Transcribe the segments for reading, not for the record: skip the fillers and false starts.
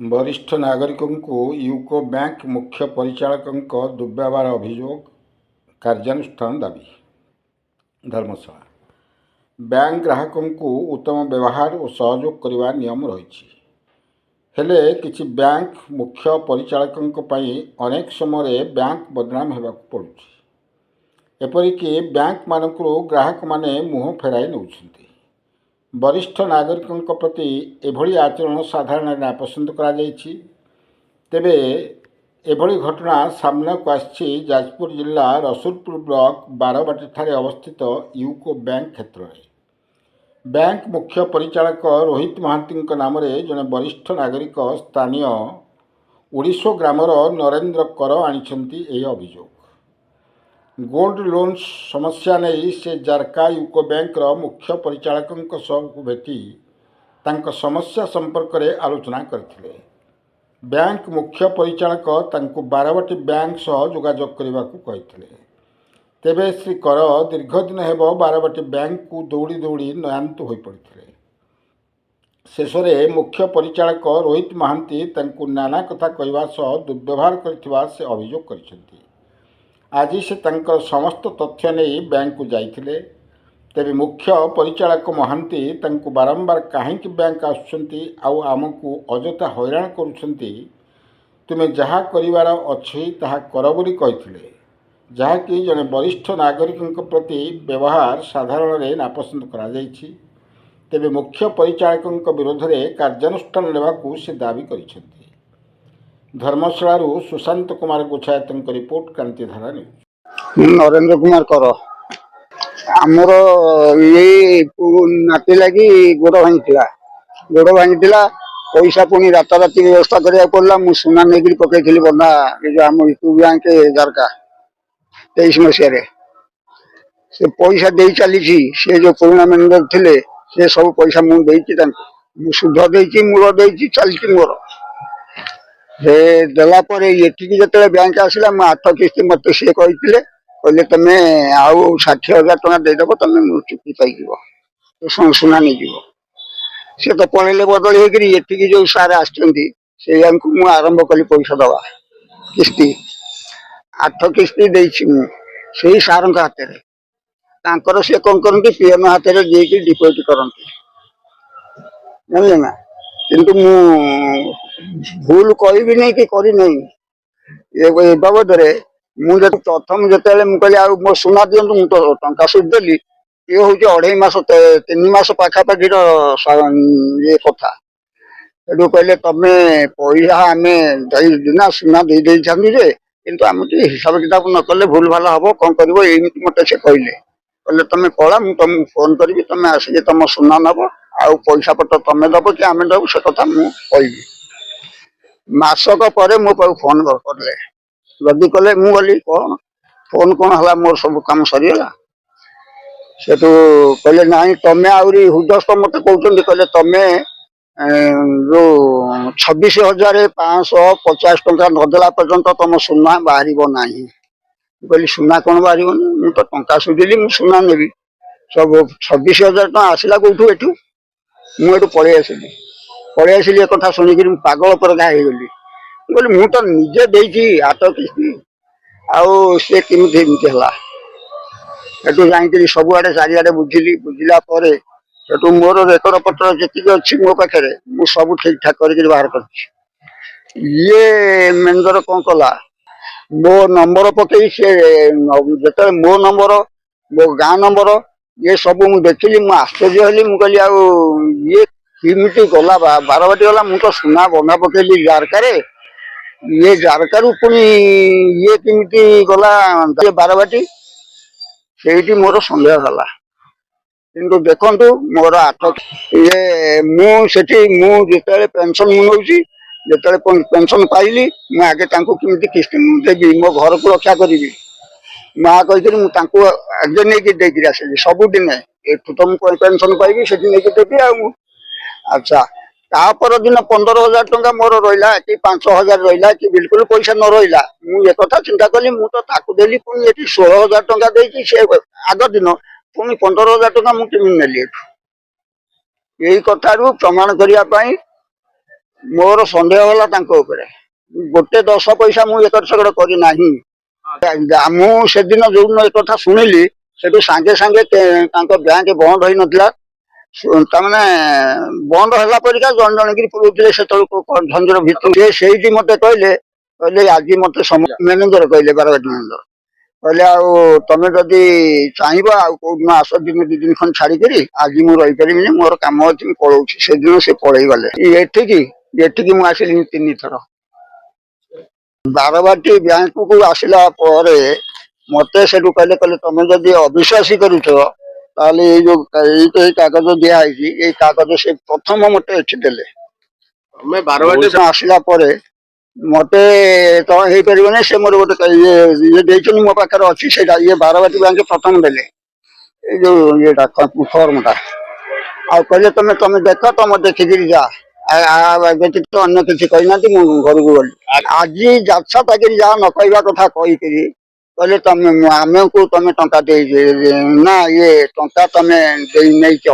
वरिष्ठ नागरिकଙ୍କୁ UCO bank ମୁଖ୍ୟ ପରିଚାଳକଙ୍କ ଦୁର୍ବ୍ୟବହାର ଅଭିଯୋଗ କାର୍ଯ୍ୟାନୁଷ୍ଠାନ ଦାବି। ଧର୍ମଶାଳା ବ୍ୟାଙ୍କ ଗ୍ରାହକଙ୍କୁ ଉତ୍ତମ ବ୍ୟବହାର ଓ ସହଯୋଗ କରିବା ନିୟମ ରହିଛି, ହେଲେ କିଛି ବ୍ୟାଙ୍କ ମୁଖ୍ୟ ପରିଚାଳକଙ୍କ ପାଇଁ ଅନେକ ସମୟରେ ବ୍ୟାଙ୍କ ବଦନାମ ହେବାକୁ ପଡ଼ୁଛି। ଏପରିକି ବ୍ୟାଙ୍କମାନଙ୍କରୁ ଗ୍ରାହକମାନେ ମୁହଁ ଫେରାଇ ନେଉଛନ୍ତି। वरिष्ठ नागरिकों प्रति एभली आचरण साधारण नापसंद कराଯାଇଛି। तेबे एभली घटना सामना को आसी जाजपुर जिला रसूलपुर ब्लॉक बारबाटी ठारे अवस्थित यूको बैंक क्षेत्र में। बैंक मुख्य परिचालक रोहित महांती नाम जड़े वरिष्ठ नागरिक स्थानीय उड़ीसो ग्रामर नरेंद्र कर आनिछंती एही अभियोग। गोल्ड लोन समस्या नहीं से जारका यूको बैंक मुख्य परिचालकों सह भेटी तांको समस्या संपर्क में आलोचना करथिले। बैंक मुख्य परिचालक तांको बारबाटी बैंक सह जोगाजोग करने को कहिथिले। तेबे श्री कर दीर्घ दिन हेब बारबाटी बैंक को दौड़ी दौड़ी नयान्त हो पड़ते। शेष में मुख्य परिचालक रोहित महांती तांको नाना कथा कहवा सह दुर्व्यवहार करथिबा से अभियोग करिसेंती। आज से तंकर समस्त तथ्य नहीं बैंक को जाइथिले। तेबे मुख्य परिचालक महांती तांको बारंबार कहीं बैंक आसुछंती आउ आमको अजथा हैरान करुछंती। तुमे जहाँ करिवार अछि ताहा कर बोली कहिथिले, जहाँकि जड़े वरिष्ठ नागरिकों प्रति व्यवहार साधारण रे नापसंद करा जाइछि। तेबे मुख्य परिचालकों विरोध में कार्यानुष्ठान लेवाकू से दाबी करिसेंती। धर्मशाला सुशांत कुमार गोछायत रिपोर्ट क्रांतिधारा न्यूज। नरेंद्र कुमार कर आमर ये नाति लगी गोड़ भांगी पैसा पुणी राताराति व्यवस्था करा पड़ा। मु सुना नहीं पकई बंधा ये आम यूको बैंक जारका 23 मसीह से पैसा दे चली सी जो पुराना मैनेजर थे से सब पैसा मुझे सुध दे मूल दे चलती मोर से देला ये जो बैंक आसला 8 किस्ती मत सी कहते कहले तुम्हें आउ 60,000 टका देदेव तुम चुक्ति पाई सुना नहीं जीव सी तो पलैले बदल होगी जो सार आसमु आरंभ कली पैसा दवा किस्ती 8 किस्ती से सार हाथ में सी कौन करती पीएम हाथ में देकी डिपोजिट करती जानले ना। किंतु मु भूल कही नहीं कि करी नहीं ये बाबद मुझे प्रथम जो कहली मो सुना दिंतु मुझे तो टा सुधदेली ये हूँ 2.5 मास 3 मास पाखापाखि ये कथा एटू कहले तुम्हें पैसा आम ना सुना दे जे किंतु आम हिसाब किताब न कले भूल भाल हम कौन कर मत से कहले तुम्हें कला मुझे तुमको फोन करी तुम्हें आसिक तुम सुना नब आउ पैसा पत्र तुम्हें दब कि आम दबू से कथा मुझे मासक पर मो फोन कले जदि कले मु गली कौन फोन कौन है मोर सब कम सरीगला से कहले ना तुम्हें आहरी हुदस्त मत कहते कहले तुम्हें जो 26,550 टका नदेला पर्यंत तुम सुना बाहर ना कहली सुना कौन बाहर मुझे तो टा सुझिली मुझे सुना नेबी सब 26,000 टका आसला कौटू एठू मुझे पलि आसिली एक कथा शुणिक पागल पर गली कहली मु तो निजे देती 8 किस्ती आउ सी केमती जाकि सबुआड़े चारिआडे बुझिली बुझिला मोर रेकर्ड पत्र जी अच्छी मो पाखे मु सब ठीक ठाक कर बाहर कर ये मैनेजर कौन कला मो नंबर पकई सी जो मो नंबर मो गाँ नंबर ये सब मुझे देखिली मुझे आश्चर्य हली मुझे ये किमिटी गला बारबाटी गला मुझे तो सुना बंधा पकईली जारकार ये जारकार पुणी ये किमिटी गला बारबाटी से मोर सन्देह है। किंतु देखु मोर 8 ये मुझे पेंशन मुझे जो पेंशन पाइली मुझे आगे किमिटी किस्ती देवी मो घर को रक्षा करी माँ कही आगे नहीं देकर आसली सबुदिन एठू तो मुझे पेंशन पाइबी से नहीं देवी अच्छा तापर दिन 15,000 टका मोर रहा कि 5,000 रहा कि बिल्कुल पैसा न रहा मुझे कथा चिंता कली मुझे देली पुणी ये 16,000 टका देती से आग दिन पुणी 15,000 टका मुझे नेली यही कथारू प्रमाण करने ମୋର ସନ୍ଦେହ ହେଲା ତାଙ୍କ ଉପରେ। ଗୋଟେ 10 ପଇସା ମୁଁ ଏକର ସେକର କରିନାହିଁ। ମୁଁ ସେଦିନ ଯୋଉଦିନ ଏ କଥା ଶୁଣିଲି ସେଠୁ ସାଙ୍ଗେ ସାଙ୍ଗେ ତାଙ୍କ ବ୍ୟାଙ୍କ ବନ୍ଦ ହେଇନଥିଲା। ତାମାନେ ବନ୍ଦ ହେଲା ପରିକା ଜଣେ ଜଣେ କିରି ପଳଉଥିଲେ ସେତେବେଳକୁ ଝଞ୍ଜର ଭିତରୁ। ସେଇଠି ମତେ କହିଲେ ଆଜି ମତେ ମ୍ୟାନେଜର କହିଲେ, ବାରବାଟୀ ମ୍ୟାନେଜର କହିଲେ, ଆଉ ତମେ ଯଦି ଚାହିଁବ ଆଉ କୋଉଦିନ ଆସ, ଦିନ 2 ଦିନ ଖଣ୍ଡେ ଛାଡିକିରି, ଆଜି ମୁଁ ରହିପାରିବିନି, ମୋର କାମ ଅଛି, ମୁଁ ପଳଉଛି। ସେଦିନ ସେ ପଳେଇ ଗଲେ। ଏଠିକି ମୁଁ ଆସିଲି 3 ଥର। ବାରବାଟୀ ବ୍ୟାଙ୍କକୁ ଆସିଲା ପରେ ମତେ ସେଠୁ କହିଲେ ତମେ ଯଦି ଅବିଶ୍ୱାସୀ କରୁଛ ତାହେଲେ ଏଇ କାଗଜ ଦିଆହେଇଛି, ଏଇ କାଗଜ ସେ ପ୍ରଥମ ମତେ ଏଠି ଦେଲେ। ଆସିଲା ପରେ ମତେ ତମେ ହେଇପାରିବନି, ସେ ମୋର ଗୋଟେ ଇଏ ଦେଇଛନ୍ତି, ମୋ ପାଖରେ ଅଛି ସେଇଟା। ଇଏ ବାରବାଟୀ ବ୍ୟାଙ୍କ ପ୍ରଥମ ଦେଲେ ଏଇ ଯୋଉ ଇଏଟା ଫର୍ମଟା। ଆଉ କହିଲେ ତମେ ଦେଖ, ତମେ ଦେଖିକିରି ଯା। ବ୍ୟତୀତ ଅନ୍ୟ କିଛି କହିନାହାନ୍ତି। ମୁଁ ଘରକୁ ଗଲି। ଆଜି ଯାଛା ତାକିରି ଯାହା ନ କହିବା କଥା କହିକିରି କହିଲେ ଆମକୁ ତମେ ଟଙ୍କା ଦେଇଛି ନା, ଇଏ ଟଙ୍କା ତମେ ଦେଇ ନେଇଛ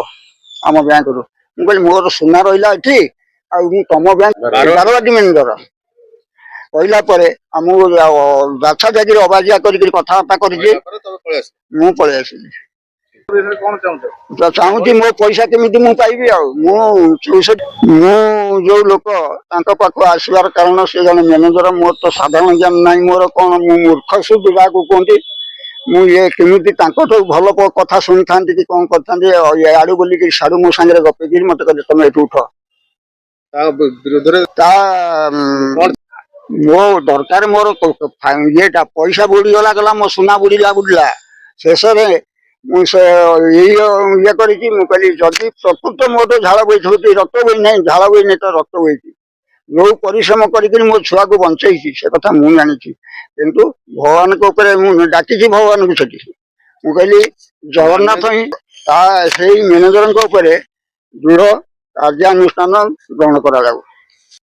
ଆମ ବ୍ୟାଙ୍କରୁ। ମୁଁ କହିଲି ମୋର ସୁନା ରହିଲା ଏଠି, ଆଉ ମୁଁ ତମ ବ୍ୟାଙ୍କ ବାରବାଟୀ ମ୍ୟାନେଜର କହିଲା ପରେ ଆମକୁ ଯାଛା ତାକିରି ଅବାଜିଆ କରିକି କଥାବାର୍ତ୍ତା କରିଛି। ମୁଁ ପଳେଇ ଆସିଲି। ଚାହୁଁଛି ମୋ ପଇସା କେମିତି ମୁଁ ପାଇବି। ଆଉ ମୁଁ ଯୋଉ ଲୋକ ତାଙ୍କ ପାଖକୁ ଆସିବାର କାରଣ, ସେ ଜଣେ ମ୍ୟାନେଜର। ମୋର ତ ସାଧାରଣ ଜ୍ଞାନ ନାହିଁ। ମୋର କଣ, ମୁଁ ମୂର୍ଖ ସୁଦ ଯାହାକୁ କୁହନ୍ତି। ମୁଁ କେମିତି ତାଙ୍କଠୁ ଭଲ କଥା ଶୁଣିଥାନ୍ତି କି କଣ କରିଥାନ୍ତି, ଆଡୁ ବୋଲିକି ସାଡୁ ମୋ ସାଙ୍ଗରେ ଗପିକିରି ମତେ କହିଲେ ତମେ ଏଠୁ ଉଠ। ମୋ ଦରକାର, ମୋର ଇଏଟା ପଇସା ବୁଡିଗଲା, ଗଲା ମୋ ସୁନା ବୁଡିଲା। ଶେଷରେ ମୁଁ ଇଏ କରିଛି। ମୁଁ କହିଲି ଯଦି ପ୍ରକୃତ ମୋଠୁ ଝାଳ ବୋଇଥିବ, ରକ୍ତ ବୋଇ ନାହିଁ, ଝାଳ ବୋଇ ନାହିଁ ତ ରକ୍ତ ବୋଇଛି। ଯୋଉ ପରିଶ୍ରମ କରିକି ମୋ ଛୁଆକୁ ବଞ୍ଚେଇଛି ସେ କଥା ମୁଁ ଜାଣିଛି, କିନ୍ତୁ ଭଗବାନଙ୍କ ଉପରେ ମୁଁ ଡାକିଛି ଭଗବାନଙ୍କୁ ସେଠି। ମୁଁ କହିଲି ଜଗନ୍ନାଥ ହିଁ ସେଇ ମ୍ୟାନେଜରଙ୍କ ଉପରେ ଦୃଢ କାର୍ଯ୍ୟାନୁଷ୍ଠାନ ଗ୍ରହଣ କରାଯାଉ।